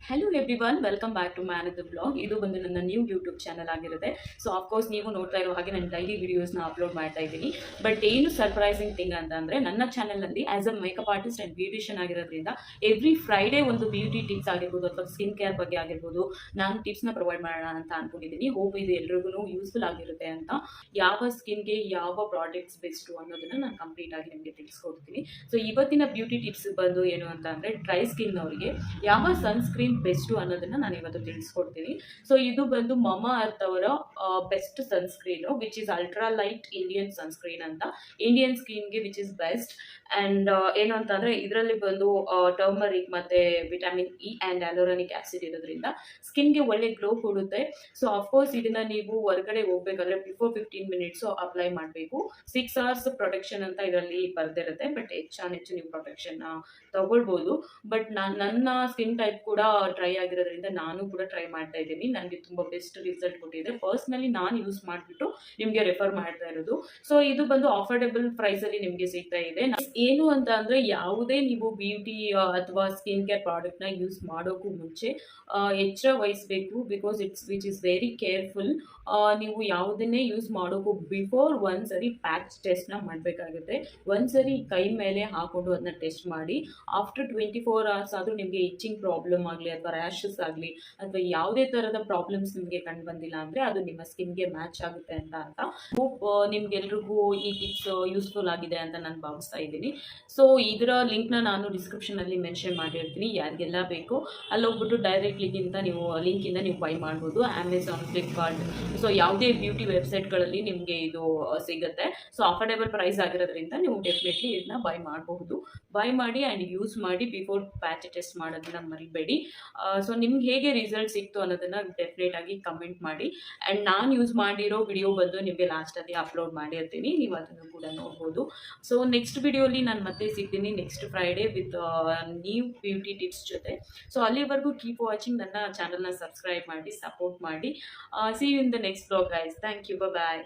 Hello everyone, welcome back to man the vlog. ಇದು ಬಂದು ನನ್ನ ನ್ಯೂ ಯೂಟ್ಯೂಬ್ ಚಾನಲ್ ಆಗಿರುತ್ತೆ. ಸೊ ಆಫ್ಕೋರ್ಸ್ ನೀವು ನೋಡ್ತಾ ಇರೋ ಹಾಗೆ ನಾನು ಡೈಲಿ ವಿಡಿಯೋಸ್ನ ಅಪ್ಲೋಡ್ ಮಾಡ್ತಾ ಇದ್ದೀನಿ. ಬಟ್ ಏನು ಸರ್ಪ್ರೈಸಿಂಗ್ ಥಿಂಗ್ ಅಂತಂದರೆ, ನನ್ನ ಚಾನಲಲ್ಲಿ as a makeup artist and beautician ಆಗಿರೋದ್ರಿಂದ ಎವ್ರಿ ಫ್ರೈಡೇ ಒಂದು ಬ್ಯೂಟಿ ಟಿಪ್ಸ್ ಆಗಿರ್ಬೋದು ಅಥವಾ ಸ್ಕಿನ್ ಕೇರ್ ಬಗ್ಗೆ ಆಗಿರ್ಬೋದು ನಾನು ಟಿಪ್ಸ್ನ ಪ್ರೊವೈಡ್ ಮಾಡೋಣ ಅಂತ ಅಂದ್ಕೊಂಡಿದ್ದೀನಿ. ಹೋಪ್ ಇದು ಎಲ್ರಿಗೂ ಯೂಸ್ಫುಲ್ ಆಗಿರುತ್ತೆ ಅಂತ. ಯಾವ ಸ್ಕಿನ್ಗೆ ಯಾವ ಪ್ರಾಡಕ್ಟ್ಸ್ ಬೆಸ್ಟು ಅನ್ನೋದನ್ನು ನಾನು ಕಂಪ್ಲೀಟ್ ಆಗಿ ನಿಮಗೆ ತಿಳಿಸ್ಕೊಡ್ತೀನಿ. ಸೊ ಇವತ್ತಿನ ಬ್ಯೂಟಿ ಟಿಪ್ಸ್ ಬಂದು ಏನು ಅಂತ ಅಂದರೆ, ಡ್ರೈ ಸ್ಕಿನ್ ಅವರಿಗೆ ಯಾವ ಸನ್ಸ್ಕ್ರೀನ್ ಬೆಸ್ಟು ಅನ್ನೋದನ್ನ ನಾನು ಇವತ್ತು ತಿಳಿಸ್ಕೊಡ್ತೀನಿ. ಸೊ ಇದು ಬಂದು ಮಮಾ ಅರ್ತ್ ಅವರ best sunscreen, which is ultra light Indian sunscreen ಅಂತ. ಇಂಡಿಯನ್ ಸ್ಕಿನ್ಗೆ ವಿಚ್ ಇಸ್ ಬೆಸ್ಟ್. ಆ್ಯಂಡ್ ಏನು ಅಂತಂದರೆ, ಇದರಲ್ಲಿ ಬಂದು ಟರ್ಮರಿಕ್ ಮತ್ತು vitamin E and hyaluronic acid ಇರೋದ್ರಿಂದ ಸ್ಕಿನ್ಗೆ ಒಳ್ಳೆ ಗ್ಲೋ ಕೊಡುತ್ತೆ. ಸೊ ಅಫ್ಕೋರ್ಸ್ ಇದನ್ನ ನೀವು ಹೊರಗಡೆ ಹೋಗ್ಬೇಕಾದ್ರೆ ಬಿಫೋರ್ 15 ಮಿನಿಟ್ಸು ಅಪ್ಲೈ ಮಾಡಬೇಕು. 6 hours ಪ್ರೊಟೆಕ್ಷನ್ ಅಂತ ಇದರಲ್ಲಿ ಬರ್ದಿರುತ್ತೆ. ಬಟ್ ಹೆಚ್ಚು ನೀವು ಪ್ರೊಟೆಕ್ಷನ್ನ ತಗೊಳ್ಬೋದು. ಬಟ್ ನನ್ನ ಸ್ಕಿನ್ ಟೈಪ್ ಕೂಡ ಟ್ರೈ ಆಗಿರೋದ್ರಿಂದ ನಾನು ಕೂಡ ಟ್ರೈ ಮಾಡ್ತಾ ಇದ್ದೀನಿ. ನನಗೆ ತುಂಬ ಬೆಸ್ಟ್ ರಿಸಲ್ಟ್ ಕೊಟ್ಟಿದೆ. ಪರ್ಸ್ನಲಿ ನಾನು ಯೂಸ್ ಮಾಡಿಬಿಟ್ಟು ನಿಮಗೆ ರೆಫರ್ ಮಾಡ್ತಾ ಇರೋದು. ಸೊ ಇದು ಬಂದು ಅಫೋರ್ಡೆಬಲ್ ಪ್ರೈಸಲ್ಲಿ ನಿಮಗೆ ಸಿಗ್ತಾ ಇದೆ. ಏನು ಅಂತ ಅಂದರೆ, ಯಾವುದೇ ನೀವು ಬ್ಯೂಟಿ ಅಥವಾ ಸ್ಕಿನ್ ಕೇರ್ ಪ್ರಾಡಕ್ಟ್ನ ಯೂಸ್ ಮಾಡೋಕ್ಕೂ ಮುಂಚೆ ಎಚ್ಚರ ವಹಿಸಬೇಕು. Because which is very careful. ನೀವು ಯಾವುದನ್ನೇ ಯೂಸ್ ಮಾಡೋಕ್ಕೂ ಬಿಫೋರ್ ಒಂದ್ಸರಿ ಪ್ಯಾಚ್ ಟೆಸ್ಟ್ನ ಮಾಡಬೇಕಾಗುತ್ತೆ. ಒಂದ್ಸರಿ ಕೈ ಮೇಲೆ ಹಾಕೊಂಡು ಅದನ್ನ ಟೆಸ್ಟ್ ಮಾಡಿ. ಆಫ್ಟರ್ 24 hours ಆದರೂ ನಿಮಗೆ ಇಚ್ಚಿಂಗ್ ಪ್ರಾಬ್ಲಮ್ ಆಗಲಿ ಅಥವಾ ರ್ಯಾಷಸ್ ಆಗಲಿ ಅಥವಾ ಯಾವುದೇ ಥರದ ಪ್ರಾಬ್ಲಮ್ಸ್ ನಿಮಗೆ ಕಂಡು ಬಂದಿಲ್ಲ ಅಂದರೆ ಅದು ನಿಮ್ಮ ಸ್ಕಿನ್ಗೆ ಮ್ಯಾಚ್ ಆಗುತ್ತೆ ಅಂತ ಹೋಪ್ ನಿಮ್ಗೆಲ್ರಿಗೂ ಈ ಟಿಪ್ಸ್ ಯೂಸ್ಫುಲ್ ಆಗಿದೆ ಅಂತ ನಾನು ಭಾವಿಸ್ತಾ ಇದ್ದೀನಿ. ಸೊ ಇದರ ಲಿಂಕ್ನ ನಾನು ಡಿಸ್ಕ್ರಿಪ್ಷನಲ್ಲಿ ಮೆನ್ಷನ್ ಮಾಡಿರ್ತೀನಿ. ಯಾರಿಗೆಲ್ಲ ಬೇಕು ಅಲ್ಲಿ ಹೋಗ್ಬಿಟ್ಟು ಡೈರೆಕ್ಟ್ ಲಿಂಕಿಂದ ನೀವು ಬೈ ಮಾಡ್ಬೋದು. ಅಮೆಝಾನ್, ಫ್ಲಿಪ್ಕಾರ್ಟ್, ಸೊ ಯಾವುದೇ ಬ್ಯೂಟಿ ವೆಬ್ಸೈಟ್ಗಳಲ್ಲಿ ನಿಮಗೆ ಇದು ಸಿಗುತ್ತೆ. ಸೊ ಅಫೋರ್ಡೆಬಲ್ ಪ್ರೈಸ್ ಆಗಿರೋದ್ರಿಂದ ನೀವು ಡೆಫಿನೆಟ್ಲಿ ಇದನ್ನ ಬೈ ಮಾಡಬಹುದು. ಬೈ ಮಾಡಿ ಆ್ಯಂಡ್ ಯೂಸ್ ಮಾಡಿ. ಬಿಫೋರ್ ಪ್ಯಾಚ್ ಟೆಸ್ಟ್ ಮಾಡೋದನ್ನ ಮರಿಬೇಡಿ. ಸೊ ನಿಮ್ಗೆ ಹೇಗೆ ರಿಸಲ್ಟ್ ಸಿಕ್ತು ಅನ್ನೋದನ್ನು ಡೆಫಿನೆಟ್ ಆಗಿ ಕಮೆಂಟ್ ಮಾಡಿ. ಆ್ಯಂಡ್ ನಾನು ಯೂಸ್ ಮಾಡಿರೋ ವಿಡಿಯೋ ಬಂದು ನಿಮಗೆ ಲಾಸ್ಟಲ್ಲಿ ಅಪ್ಲೋಡ್ ಮಾಡಿರ್ತೀನಿ, ನೀವು ಅದನ್ನು ಕೂಡ ನೋಡ್ಬೋದು. ಸೊ ನೆಕ್ಸ್ಟ್ ವಿಡಿಯೋಲಿ ನಾನು ಮತ್ತೆ ಸಿಗ್ತೀನಿ next Friday with new beauty tips ಜೊತೆ. ಸೊ ಅಲ್ಲಿವರೆಗೂ ಕೀಪ್ ವಾಚಿಂಗ್. ನನ್ನ ಚಾನಲ್ನ ಸಬ್ಸ್ಕ್ರೈಬ್ ಮಾಡಿ, ಸಪೋರ್ಟ್ ಮಾಡಿ. See you in the next vlog guys. Thank you. Bye.